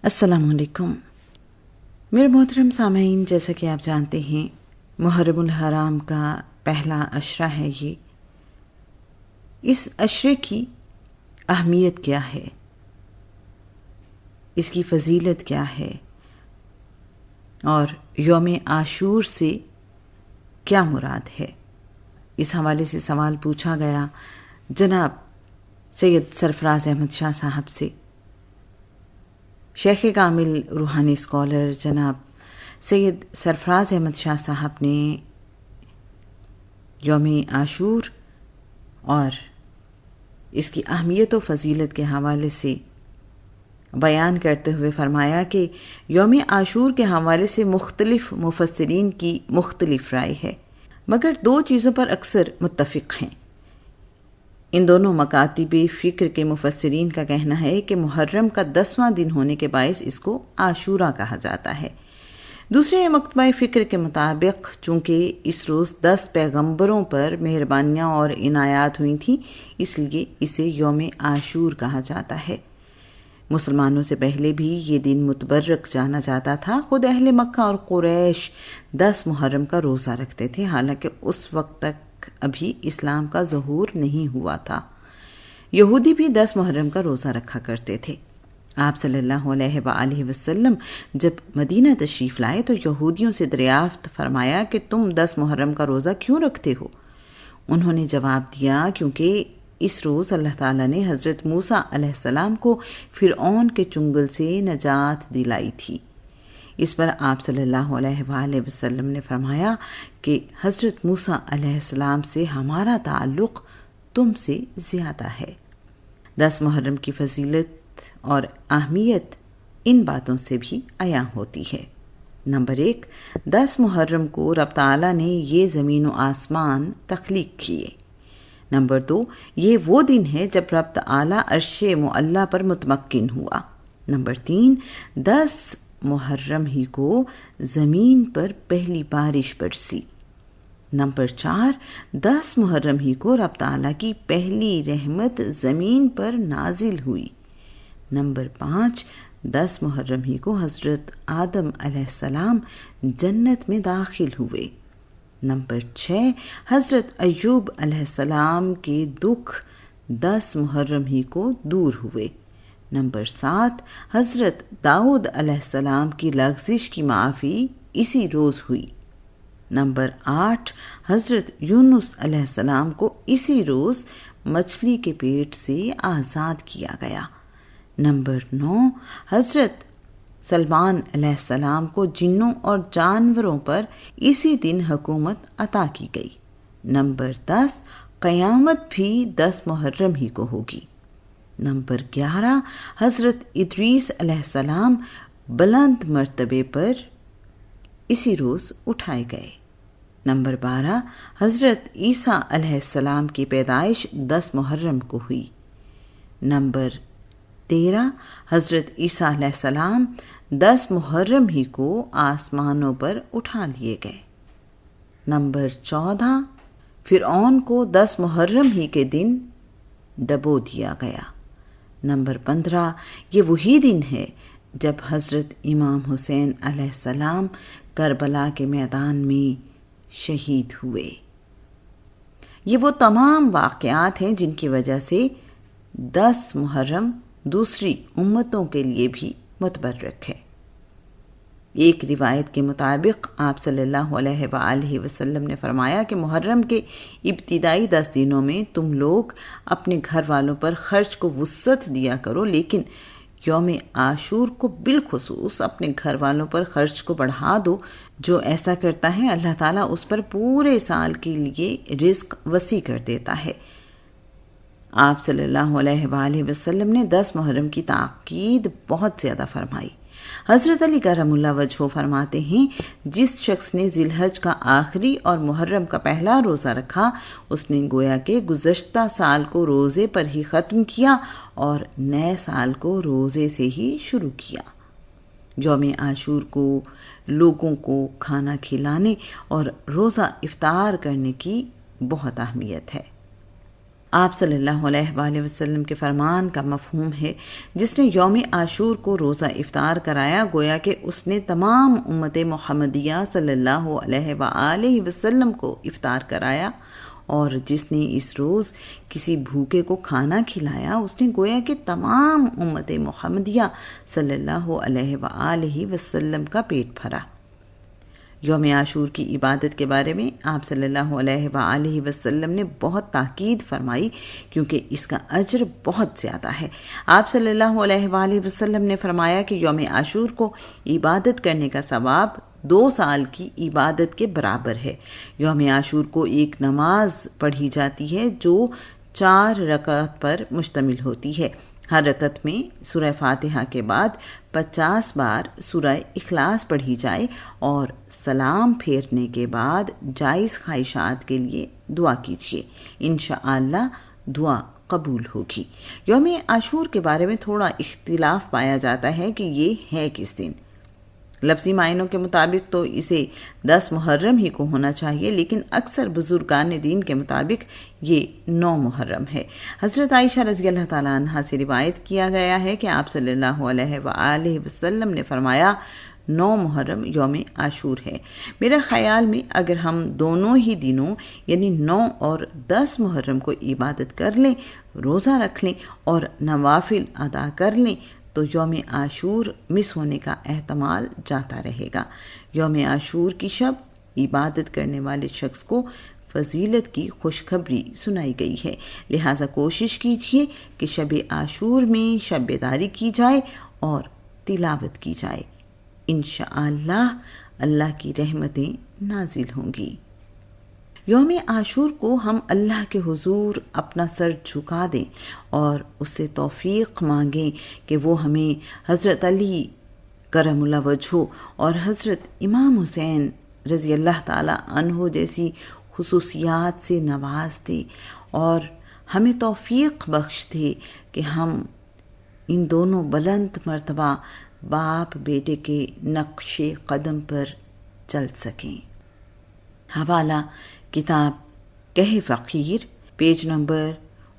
السلام علیکم میرے محترم سامعین، جیسا کہ آپ جانتے ہیں محرم الحرام کا پہلا عشرہ ہے یہ۔ اس عشرے کی اہمیت کیا ہے، اس کی فضیلت کیا ہے اور یوم عاشور سے کیا مراد ہے، اس حوالے سے سوال پوچھا گیا جناب سید سرفراز احمد شاہ صاحب سے۔ شیخ کامل روحانی اسکالر جناب سید سرفراز احمد شاہ صاحب نے یوم عاشور اور اس کی اہمیت و فضیلت کے حوالے سے بیان کرتے ہوئے فرمایا کہ یوم عاشور کے حوالے سے مختلف مفسرین کی مختلف رائے ہے، مگر دو چیزوں پر اکثر متفق ہیں۔ ان دونوں مکاتب فکر کے مفسرین کا کہنا ہے کہ محرم کا 10واں دن ہونے کے باعث اس کو عاشورہ کہا جاتا ہے۔ دوسرے مکتبہ فکر کے مطابق چونکہ اس روز 10 پیغمبروں پر مہربانیاں اور عنایات ہوئی تھیں، اس لیے اسے یوم عاشور کہا جاتا ہے۔ مسلمانوں سے پہلے بھی یہ دن متبرک جانا جاتا تھا۔ خود اہل مکہ اور قریش 10 محرم کا روزہ رکھتے تھے، حالانکہ اس وقت تک ابھی اسلام کا ظہور نہیں ہوا تھا۔ یہودی بھی 10 محرم کا روزہ رکھا کرتے تھے۔ آپ صلی اللہ علیہ وآلہ وسلم جب مدینہ تشریف لائے تو یہودیوں سے دریافت فرمایا کہ تم 10 محرم کا روزہ کیوں رکھتے ہو؟ انہوں نے جواب دیا کہ اس روز اللہ تعالیٰ نے حضرت موسیٰ علیہ السلام کو فرعون کے چنگل سے نجات دلائی تھی۔ اس پر آپ صلی اللہ علیہ وآلہ وسلم نے فرمایا کہ حضرت موسیٰ علیہ السلام سے ہمارا تعلق تم سے زیادہ ہے۔ 10 محرم کی فضیلت اور اہمیت ان باتوں سے بھی عیاں ہوتی ہے۔ نمبر 1، 10 محرم کو رب تعالیٰ نے یہ زمین و آسمان تخلیق کیے۔ نمبر 2، یہ وہ دن ہے جب رب تعالیٰ عرش معلیٰ پر متمکن ہوا۔ نمبر 3، 10 محرم ہی کو زمین پر پہلی بارش برسی۔ نمبر 4، 10 محرم ہی کو رب تعالیٰ کی پہلی رحمت زمین پر نازل ہوئی۔ نمبر 5، 10 محرم ہی کو حضرت آدم علیہ السلام جنت میں داخل ہوئے۔ نمبر 6، حضرت ایوب علیہ السلام کے دکھ 10 محرم ہی کو دور ہوئے۔ نمبر 7، حضرت داؤد علیہ السلام کی لغزش کی معافی اسی روز ہوئی۔ نمبر 8، حضرت یونس علیہ السلام کو اسی روز مچھلی کے پیٹ سے آزاد کیا گیا۔ نمبر 9، حضرت سلمان علیہ السلام کو جنوں اور جانوروں پر اسی دن حکومت عطا کی گئی۔ نمبر 10، قیامت بھی 10 محرم ہی کو ہوگی۔ نمبر 11، حضرت ادریس علیہ السلام بلند مرتبے پر اسی روز اٹھائے گئے۔ نمبر 12، حضرت عیسیٰ علیہ السلام کی پیدائش 10 محرم کو ہوئی۔ نمبر 13، حضرت عیسیٰ علیہ السلام 10 محرم ہی کو آسمانوں پر اٹھا لیے گئے۔ نمبر 14، فرعون کو 10 محرم ہی کے دن ڈبو دیا گیا۔ نمبر 15، یہ وہی دن ہے جب حضرت امام حسین علیہ السلام کربلا کے میدان میں شہید ہوئے۔ یہ وہ تمام واقعات ہیں جن کی وجہ سے 10 محرم دوسری امتوں کے لیے بھی متبرک ہے۔ ایک روایت کے مطابق آپ صلی اللہ علیہ وآلہ وسلم نے فرمایا کہ محرم کے ابتدائی 10 دنوں میں تم لوگ اپنے گھر والوں پر خرچ کو وسعت دیا کرو، لیکن یوم عاشور کو بالخصوص اپنے گھر والوں پر خرچ کو بڑھا دو۔ جو ایسا کرتا ہے اللہ تعالیٰ اس پر پورے سال کے لیے رزق وسیع کر دیتا ہے۔ آپ صلی اللہ علیہ وآلہ وسلم نے 10 محرم کی تاکید بہت زیادہ فرمائی۔ حضرت علی کرم اللہ وجہہ فرماتے ہیں، جس شخص نے ذی الحج کا آخری اور محرم کا پہلا روزہ رکھا، اس نے گویا کہ گزشتہ سال کو روزے پر ہی ختم کیا اور نئے سال کو روزے سے ہی شروع کیا۔ یوم عاشور کو لوگوں کو کھانا کھلانے اور روزہ افطار کرنے کی بہت اہمیت ہے۔ آپ صلی اللہ علیہ وآلہ وسلم کے فرمان کا مفہوم ہے، جس نے یوم عاشور کو روزہ افطار کرایا، گویا کہ اس نے تمام امت محمدیہ صلی اللہ علیہ وآلہ وسلم کو افطار کرایا، اور جس نے اس روز کسی بھوکے کو کھانا کھلایا، اس نے گویا کہ تمام امت محمدیہ صلی اللہ علیہ وآلہ وسلم کا پیٹ بھرا۔ یوم عاشور کی عبادت کے بارے میں آپ صلی اللہ علیہ وآلہ وسلم نے بہت تاکید فرمائی، کیونکہ اس کا اجر بہت زیادہ ہے۔ آپ صلی اللہ علیہ وآلہ وسلم نے فرمایا کہ یوم عاشور کو عبادت کرنے کا ثواب 2 سال کی عبادت کے برابر ہے۔ یوم عاشور کو ایک نماز پڑھی جاتی ہے جو 4 رکعت پر مشتمل ہوتی ہے۔ ہر رکعت میں سورہ فاتحہ کے بعد 50 بار سورہ اخلاص پڑھی جائے، اور سلام پھیرنے کے بعد جائز خواہشات کے لیے دعا کیجیے، انشاءاللہ دعا قبول ہوگی۔ یوم عاشور کے بارے میں تھوڑا اختلاف پایا جاتا ہے کہ یہ ہے کس دن۔ لفظی معنوں کے مطابق تو اسے 10 محرم ہی کو ہونا چاہیے، لیکن اکثر بزرگان دین کے مطابق یہ 9 محرم ہے۔ حضرت عائشہ رضی اللہ تعالیٰ عنہا سے روایت کیا گیا ہے کہ آپ صلی اللہ علیہ وآلہ وسلم نے فرمایا 9 محرم یوم عاشور ہے۔ میرے خیال میں اگر ہم دونوں ہی دنوں یعنی 9 اور 10 محرم کو عبادت کر لیں، روزہ رکھ لیں اور نوافل ادا کر لیں تو یوم عاشور مس ہونے کا احتمال جاتا رہے گا۔ یوم عاشور کی شب عبادت کرنے والے شخص کو فضیلت کی خوشخبری سنائی گئی ہے، لہٰذا کوشش کیجیے کہ شب عاشور میں شب بیداری کی جائے اور تلاوت کی جائے، انشاءاللہ اللہ کی رحمتیں نازل ہوں گی۔ یوم عاشور کو ہم اللہ کے حضور اپنا سر جھکا دیں اور اس سے توفیق مانگیں کہ وہ ہمیں حضرت علی کرم اللہ وجہہ اور حضرت امام حسین رضی اللہ تعالی عنہ جیسی خصوصیات سے نواز دے، اور ہمیں توفیق بخش دے کہ ہم ان دونوں بلند مرتبہ باپ بیٹے کے نقش قدم پر چل سکیں۔ حوالہ کتاب کہہ فقیر، پیج نمبر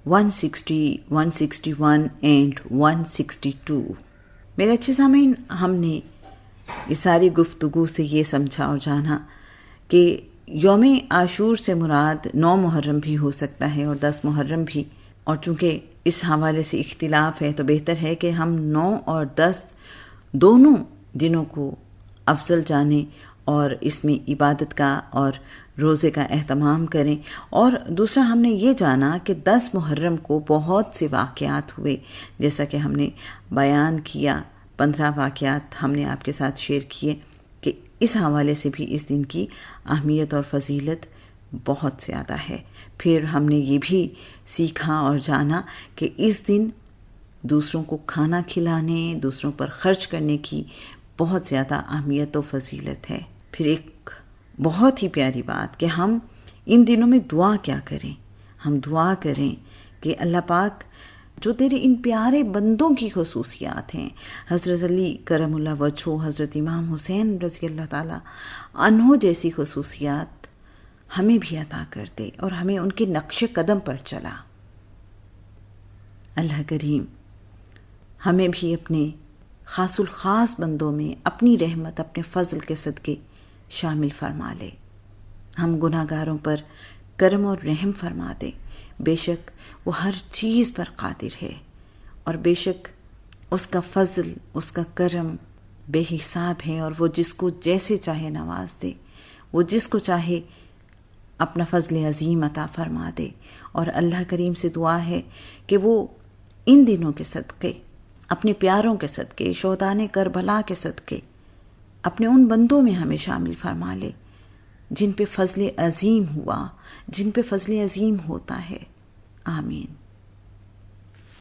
160، 161 اینڈ 162۔ میرے اچھے سامعین، ہم نے اس ساری گفتگو سے یہ سمجھا اور جانا کہ یوم عاشور سے مراد 9 محرم بھی ہو سکتا ہے اور 10 محرم بھی، اور چونکہ اس حوالے سے اختلاف ہے تو بہتر ہے کہ ہم 9 اور 10 دونوں دنوں کو افضل جانیں اور اس میں عبادت کا اور روزے کا اہتمام کریں۔ اور دوسرا ہم نے یہ جانا کہ 10 محرم کو بہت سے واقعات ہوئے، جیسا کہ ہم نے بیان کیا، 15 واقعات ہم نے آپ کے ساتھ شیئر کیے، کہ اس حوالے سے بھی اس دن کی اہمیت اور فضیلت بہت زیادہ ہے۔ پھر ہم نے یہ بھی سیکھا اور جانا کہ اس دن دوسروں کو کھانا کھلانے، دوسروں پر خرچ کرنے کی بہت زیادہ اہمیت و فضیلت ہے۔ پھر ایک بہت ہی پیاری بات کہ ہم ان دنوں میں دعا کیا کریں، ہم دعا کریں کہ اللہ پاک جو تیرے ان پیارے بندوں کی خصوصیات ہیں، حضرت علی کرم اللہ وجہہ، حضرت امام حسین رضی اللہ تعالی عنہ جیسی خصوصیات ہمیں بھی عطا کر دے اور ہمیں ان کے نقش قدم پر چلا۔ اللہ کریم ہمیں بھی اپنے خاص الخاص بندوں میں اپنی رحمت، اپنے فضل کے صدقے شامل فرما لے۔ ہم گناہ گاروں پر کرم اور رحم فرما دے۔ بے شک وہ ہر چیز پر قادر ہے، اور بے شک اس کا فضل، اس کا کرم بے حساب ہے، اور وہ جس کو جیسے چاہے نواز دے، وہ جس کو چاہے اپنا فضل عظیم عطا فرما دے۔ اور اللہ کریم سے دعا ہے کہ وہ ان دنوں کے صدقے، اپنے پیاروں کے صدقے، شہدائے کربلا کے صدقے اپنے ان بندوں میں ہمیں شامل فرما لے جن پہ فضل عظیم ہوا، جن پہ فضل عظیم ہوتا ہے۔ آمین۔